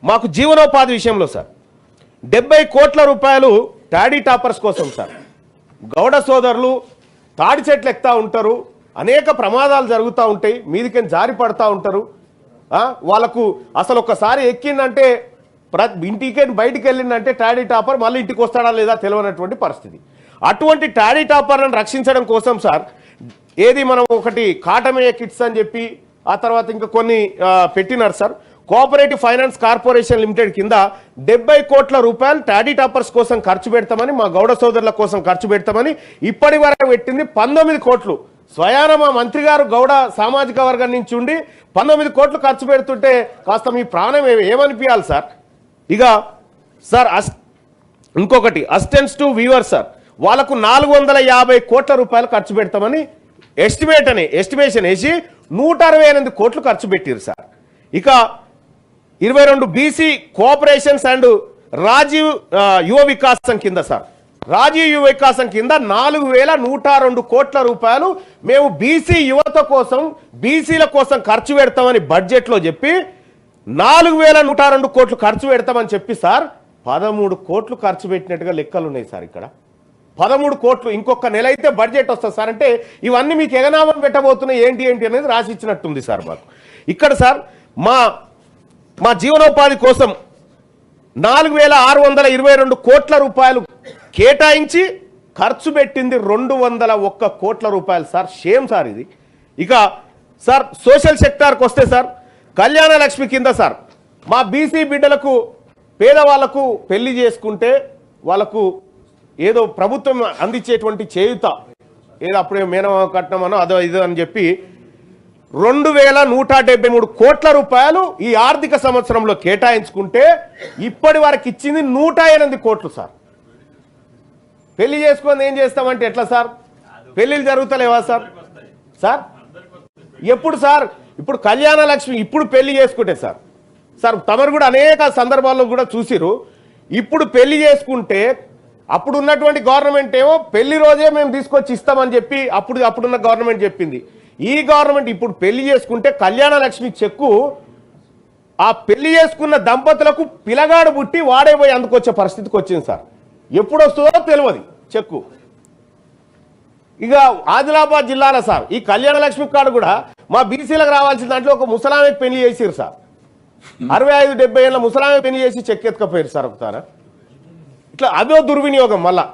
మాకు జీవనోపాధి విషయంలో సార్ 70 కోట్ల రూపాయలు టాడీ టాపర్స్ కోసం సార్. గౌడ సోదరులు తాడి చెట్లు ఎక్కుతా ఉంటారు, అనేక ప్రమాదాలు జరుగుతూ ఉంటాయి, మీదికి జారి పడతా ఉంటారు. వాళ్ళకు అసలు ఒక్కసారి ఎక్కిందంటే ఇంటికి బయటికి వెళ్ళిందంటే టాడీ టాపర్ మళ్ళీ ఇంటికి వస్తాడా లేదా తెలియనటువంటి పరిస్థితి. అటువంటి టాడీ టాపర్లను రక్షించడం కోసం సార్ ఏది మనం ఒకటి కాటమయ్య కిట్స్ అని చెప్పి ఆ తర్వాత ఇంకా కొన్ని పెట్టినారు sir. Cooperative finance corporation limited కింద 70 కోట్ల రూపాయలు టాడీ టాపర్స్ కోసం ఖర్చు పెడతామని, మా గౌడ సోదరుల కోసం ఖర్చు పెడతామని ఇప్పటి వరకు పెట్టింది 19 కోట్లు. స్వయాన మా మంత్రి గారు గౌడ సామాజిక వర్గం నుంచి ఉండి 19 కోట్లు ఖర్చు పెడుతుంటే కాస్త మీ ప్రాణం ఏమనిపించాలి సార్. ఇక సార్ ఇంకొకటి అసిస్టెంట్స్ టు వీవర్ సార్, వాళ్ళకు 450 కోట్ల రూపాయలు ఖర్చు పెడతామని ఎస్టిమేషన్ వేసి 168 కోట్లు ఖర్చు పెట్టారు సార్. ఇక 22 బీసీ కోఆపరేషన్స్ అండ్ రాజీవ్ యువ వికాసం కింద సార్, రాజీవ్ యువ వికాసం కింద 4102 కోట్ల రూపాయలు మేము బీసీ యువత కోసం బీసీల కోసం ఖర్చు పెడతామని బడ్జెట్లో చెప్పి 4102 కోట్లు ఖర్చు పెడతామని చెప్పి సార్ 13 కోట్లు ఖర్చు పెట్టినట్టుగా లెక్కలు ఉన్నాయి సార్. ఇక్కడ 13 కోట్లు ఇంకొక నెల అయితే బడ్జెట్ వస్తుంది సార్. అంటే ఇవన్నీ మీకు ఎగనామం పెట్టబోతున్నాయి ఏంటి అనేది రాసి ఇచ్చినట్టుంది సార్ మాకు. ఇక్కడ సార్ మా జీవనోపాధి కోసం 4622 కోట్ల రూపాయలు కేటాయించి ఖర్చు పెట్టింది 201 కోట్ల రూపాయలు సార్. షేమ్ సార్ ఇది. ఇక సార్ సోషల్ సెక్టార్కి వస్తే సార్ కళ్యాణ లక్ష్మి కింద సార్ మా బీసీ బిడ్డలకు పేదవాళ్లకు పెళ్లి చేసుకుంటే వాళ్ళకు ఏదో ప్రభుత్వం అందించేటువంటి చేయుత ఏదో అప్పుడే మేనమామ కట్నమనో అదో ఇదో అని చెప్పి 2173 కోట్ల రూపాయలు ఈ ఆర్థిక సంవత్సరంలో కేటాయించుకుంటే ఇప్పటి వరకు ఇచ్చింది 108 కోట్లు సార్. పెళ్లి చేసుకొని ఏం చేస్తామంటే ఎట్లా సార్? పెళ్లిళ్ళు జరుగుతలేవా సార్? సార్ ఎప్పుడు సార్? ఇప్పుడు కళ్యాణ లక్ష్మి ఇప్పుడు పెళ్లి చేసుకుంటే సార్ తమరు కూడా అనేక సందర్భాల్లో కూడా చూసిరు. ఇప్పుడు పెళ్లి చేసుకుంటే అప్పుడు ఉన్నటువంటి గవర్నమెంట్ ఏమో పెళ్లి రోజే మేము తీసుకొచ్చి ఇస్తామని చెప్పి అప్పుడున్న గవర్నమెంట్ చెప్పింది. ఈ గవర్నమెంట్ ఇప్పుడు పెళ్లి చేసుకుంటే కళ్యాణ లక్ష్మి చెక్కు ఆ పెళ్లి చేసుకున్న దంపతులకు పిల్లగాడు పుట్టి వాడే పోయి అందుకొచ్చే పరిస్థితికి వచ్చింది సార్. ఎప్పుడు వస్తుందో తెలియదు చెక్కు. ఇక ఆదిలాబాద్ జిల్లాలో సార్ ఈ కళ్యాణ లక్ష్మి కార్డు కూడా మా బీసీలకు రావాల్సిన దాంట్లో ఒక ముసలామెకి పెళ్లి చేసిరు సార్. 65-70 ఏళ్ళ ముసలామె పెళ్లి చేసి చెక్ ఎత్తుకపోయారు సార్ ఒకసారి. ఇట్లా అదో దుర్వినియోగం మళ్ళా.